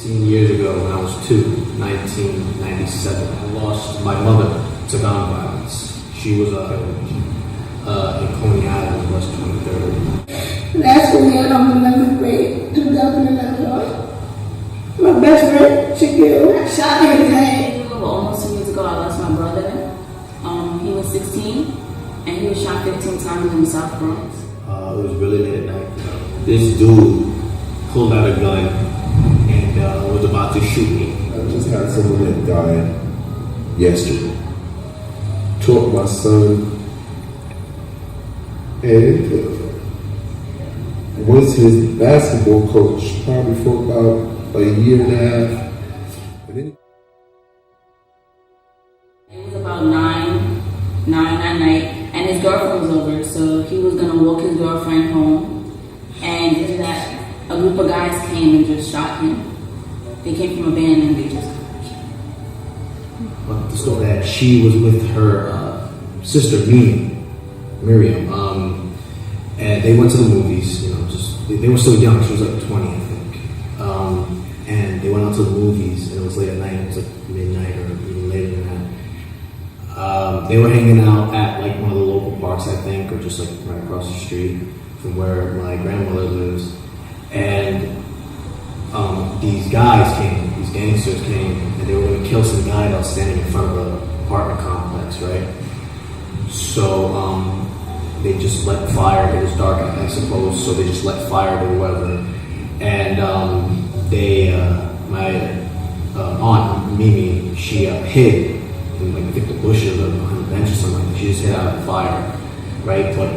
16 years ago when I was 1997. I lost my mother to gun violence. She was in Coney Island, West 23rd. Last weekend, I'm in 11th grade, 2011. My best friend, she killed, shot her in the head. Almost 2 years ago, I lost my brother. He was 16, and he was shot 15 times in the South Bronx. It was really late at night. This dude pulled out a gun and was about to shoot me. I just had someone that died yesterday. Taught my son, and was his basketball coach probably for about a year and a half. And then it was about 9 that night, and his girlfriend was over, so he was gonna walk his girlfriend home, and after that, a group of guys came and just shot him. They came from a van and they just killed him. But the story that she was with her sister Miriam, and they went to the movies. You know, they were still young. She was like 20, I think. And they went out to the movies, and it was late at night. It was like midnight or even later than that. They were hanging out at like one of the local parks, I think, or just like right across the street from where my grandmother lives. And these guys came, these gangsters came, and they were going to kill some guy that was standing in front of the apartment complex, right? So they just let fire. It was dark, I suppose, so they just let fire or whatever. And my aunt Mimi, she hid in like I think the bushes or behind the bench or something like that. She just hid out of the fire, right? But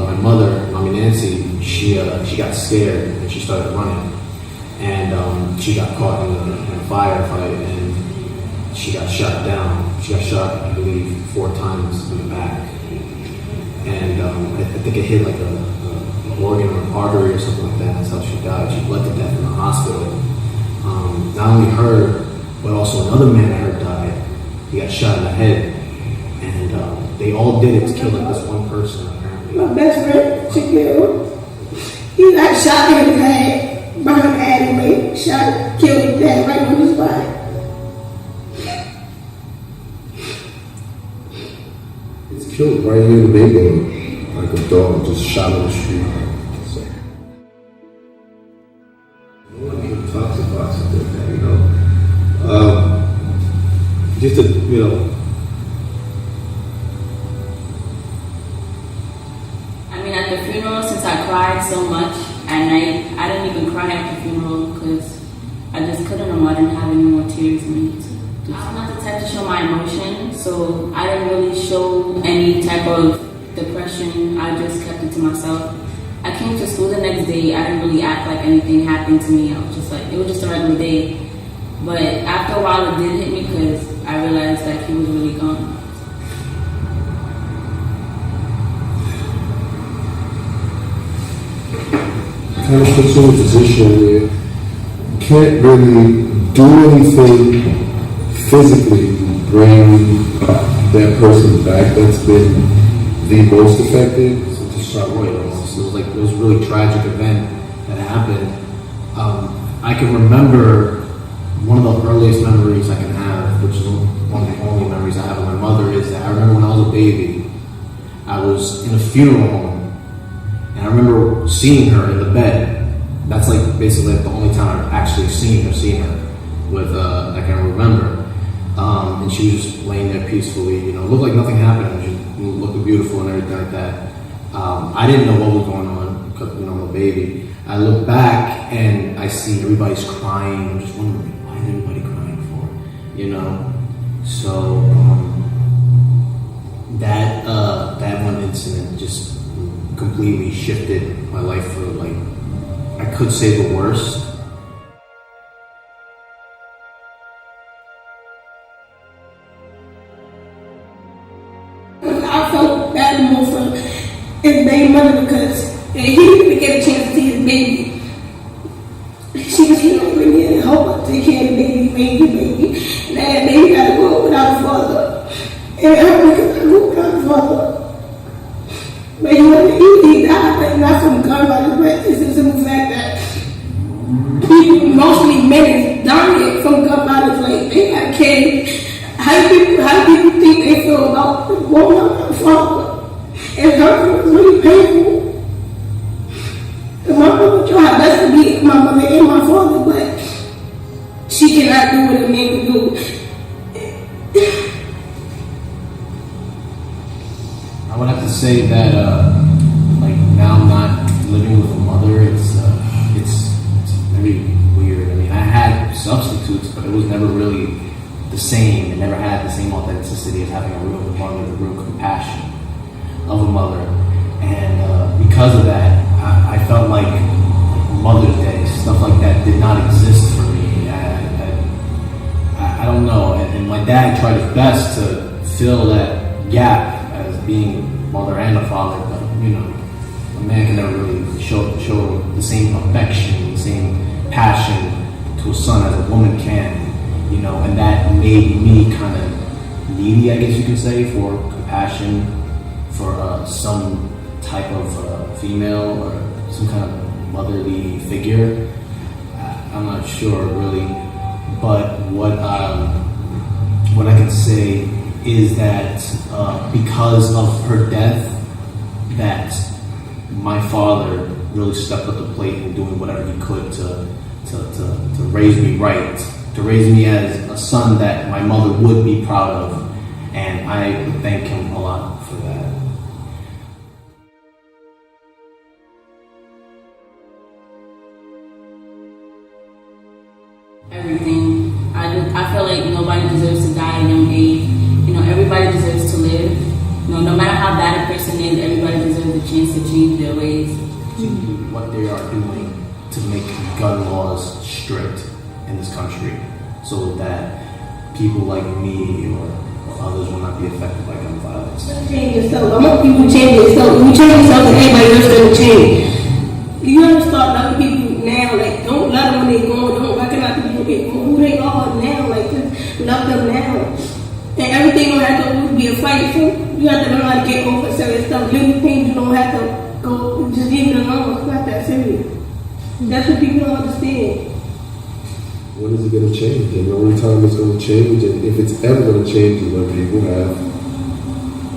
my mother, Mommy Nancy, she got scared and she started running, and she got caught in a firefight and she got shot down. She got shot, I believe, 4 times in the back, and I think it hit like a organ or an artery or something like that. That's how she died. She bled to death in the hospital. Not only her, but also another man I heard died. He got shot in the head, and they all did it to kill like this one person apparently. My best friend, she killed. He got shot in the head behind the alleyway. Shot, killed his dad right on his body. it's killed right here in the neighborhood, like a dog just shot on the street. So, no one even talks about something like that, you know. Just to, you know. I mean, at the funeral, since I cried so much at night, I didn't even cry at the funeral because I just couldn't, or I didn't have any more tears in me. I'm not the type to show my emotion, so I didn't really show any type of depression. I just kept it to myself. I came to school the next day. I didn't really act like anything happened to me. I was just like, it was just a regular day. But after a while, it did hit me because I realized that he was really gone. Kind of puts you in a position where you can't really do anything physically to bring that person back that's been the most affected. So to start right, it was a really tragic event that happened. I can remember one of the earliest memories I can have, which is one of the only memories I have of my mother, is that I remember when I was a baby, I was in a funeral home. And I remember seeing her in the bed. That's like basically like the only time I've actually seen her with I can remember. And she was just laying there peacefully, you know, it looked like nothing happened. She looked beautiful and everything like that. I didn't know what was going on because, you know, I'm a baby. I look back and I see everybody's crying. I'm just wondering, why is everybody crying for? You know? So that one incident just completely shifted my life for, like, I could say the worst. I felt bad more for his baby mother because he didn't get a chance to see his baby. She was here over here and help her take care of the baby. And that baby got to go without a father. And her got to go without a father. But he died, but not from gun violence, but it's the simple fact that people, mostly men, die my mother and my father, but she cannot do what a man can do. I would have to say that, like now not living with a mother, it's very weird. I mean, I had substitutes, but it was never really the same. It never had the same authenticity as having a real mother, the real compassion of a mother. And because of that, I felt like Mother's Day, stuff like that did not exist for me. I don't know. And my dad tried his best to fill that gap as being mother and a father, but you know, a man can never really show the same affection, the same passion to a son as a woman can, you know, and that made me kind of needy, I guess you could say, for compassion for some type of female or some kind of motherly figure. I'm not sure really, but what I can say is that because of her death, that my father really stepped up the plate in doing whatever he could to raise me right, to raise me as a son that my mother would be proud of, and I would thank him a lot for that. Everything. I feel like nobody deserves to die at a young age. You know, everybody deserves to live. You know, no matter how bad a person is, everybody deserves a chance to change their ways. What they are doing to make gun laws strict in this country, so that people like me or others will not be affected by gun violence. Change yourself. I want people to change themselves. If you change yourself, then everybody else going to change. You gotta start loving people now. Like, don't love them when they're gone. Don't recognize people who they are now. Like, just love them now. And everything don't have to always be a fight. So you have to learn how to get over certain stuff. Little things you don't have to go. Just leave it alone. It's not that serious. That's what people don't understand. When is it going to change? And the only time it's going to change, and if it's ever going to change, is when people have,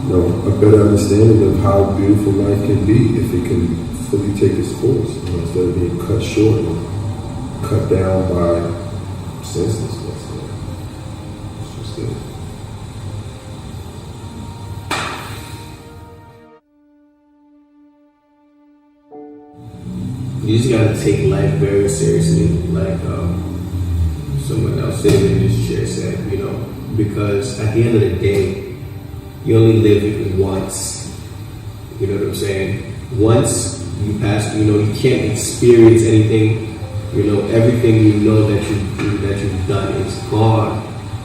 you know, a better understanding of how beautiful life can be if it can fully take its course, you know, instead of being cut short and cut down by senselessness. It's just it. You just gotta take life very seriously, like someone else said in this chair said, you know, because at the end of the day, you only live once. You know what I'm saying? Once you pass, you know, you can't experience anything. You know, everything you know that you've done is gone.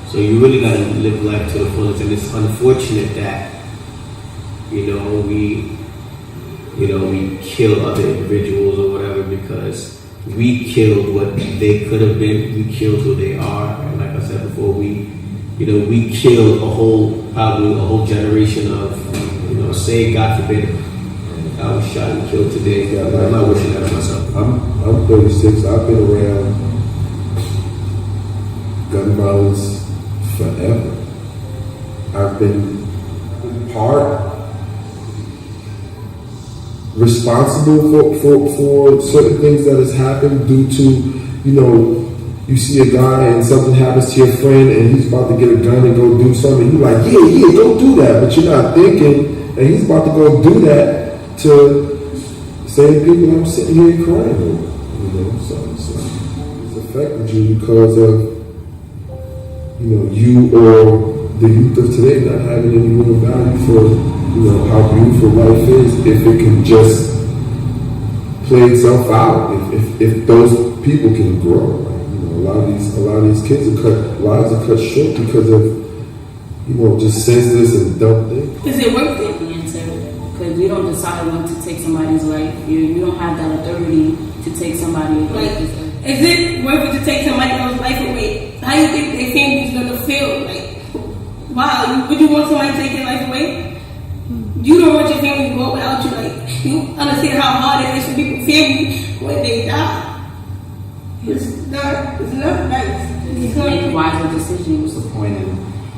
So you really gotta live life to the fullest. And it's unfortunate that, you know, we kill other individuals or whatever because we killed what they could have been. We killed who they are. And like I said before, we killed probably a whole generation of, you know, say God forbid, I was shot and killed today. I'm not wishing that on myself. I'm 36. I've been around gun violence forever. I've been responsible for certain things that has happened due to, you know, you see a guy and something happens to your friend and he's about to get a gun and go do something. You're like, yeah, go do that. But you're not thinking, and he's about to go do that to same people I'm sitting here crying over. You know, so it's affected you because of, you know, you or the youth of today not having any real value for, you know, how beautiful life is if it can just play itself out. If those people can grow, right? You know, a lot of these kids lives are cut short because of, you know, just senseless and dumb things. Is it worth it? Because you don't decide when to take somebody's life. You don't have that authority to take somebody's life. Is it worth it to take somebody else's life away? How do you think their family's gonna feel? Like, wow, would you want somebody to take your life away? You don't want your family to go without you. Like, you understand how hard it is for people's family when they die. It's not nice. It's make wiser decisions. What's the point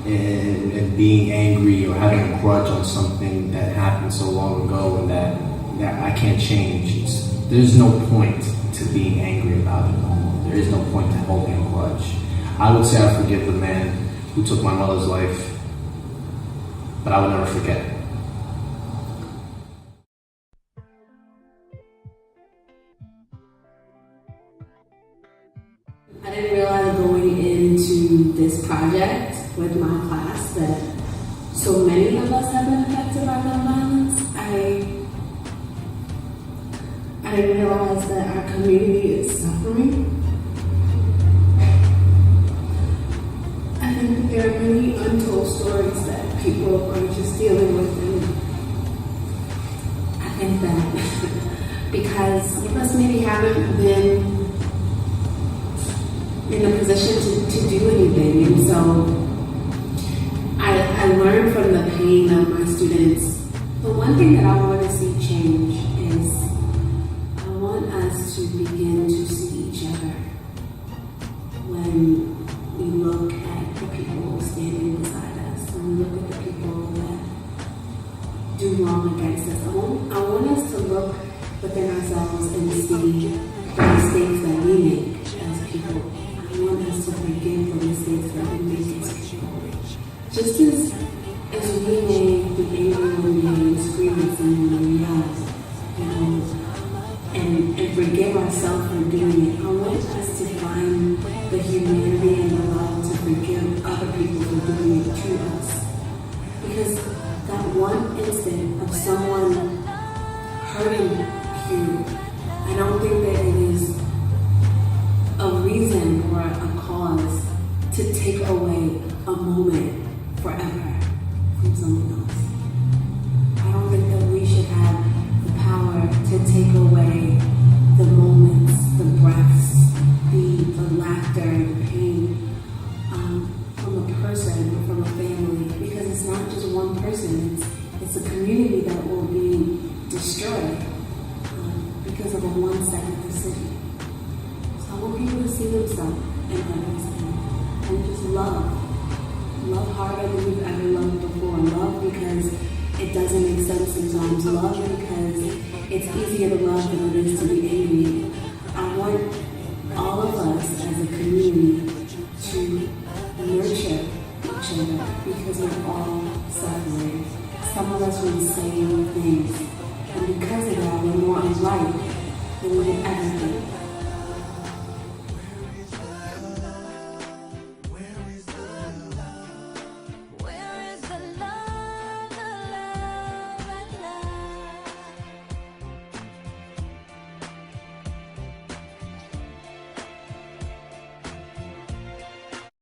in being angry or having a grudge on something that happened so long ago and that I can't change? There's no point to be angry about it no more. There is no point to holding a grudge. I would say I forgive the man who took my mother's life, but I would never forget. I didn't realize going into this project with my class that so many of us have been affected by gun violence. I didn't realize that our community is suffering. I think that there are many untold stories that people are just dealing with, and I think that because some of us maybe haven't been in a position to do anything, and so I learned from the pain of my students. The one thing that I want to see change is I want us to begin to see each other when we look at the people standing beside us, when we look at the people that do wrong against us. I want us to look within ourselves and see the mistakes that we make as people. I want us to forgive the mistakes that we make as people. Just as we may be angry one day and scream at someone and yell, and forgive ourselves for doing it, I want us to find the humanity and the love to forgive other people for doing it to us. Because that one instant of someone hurting you, I don't think that it is a reason or a cause to take away a moment forever from someone else. I don't think that we should have the power to take away the moments, the breaths, the laughter, the pain from a person or from a family, because it's not just one person, it's a community that will be destroyed because of a one-second decision. So I want people to see themselves and others and just love harder than we've ever loved before. Love because it doesn't make sense sometimes. Love because it's easier to love than it is to be angry. I want all of us as a community to nurture each other because we're all suffering. Some of us want the same things, and because of that, we're more alike than we ever been.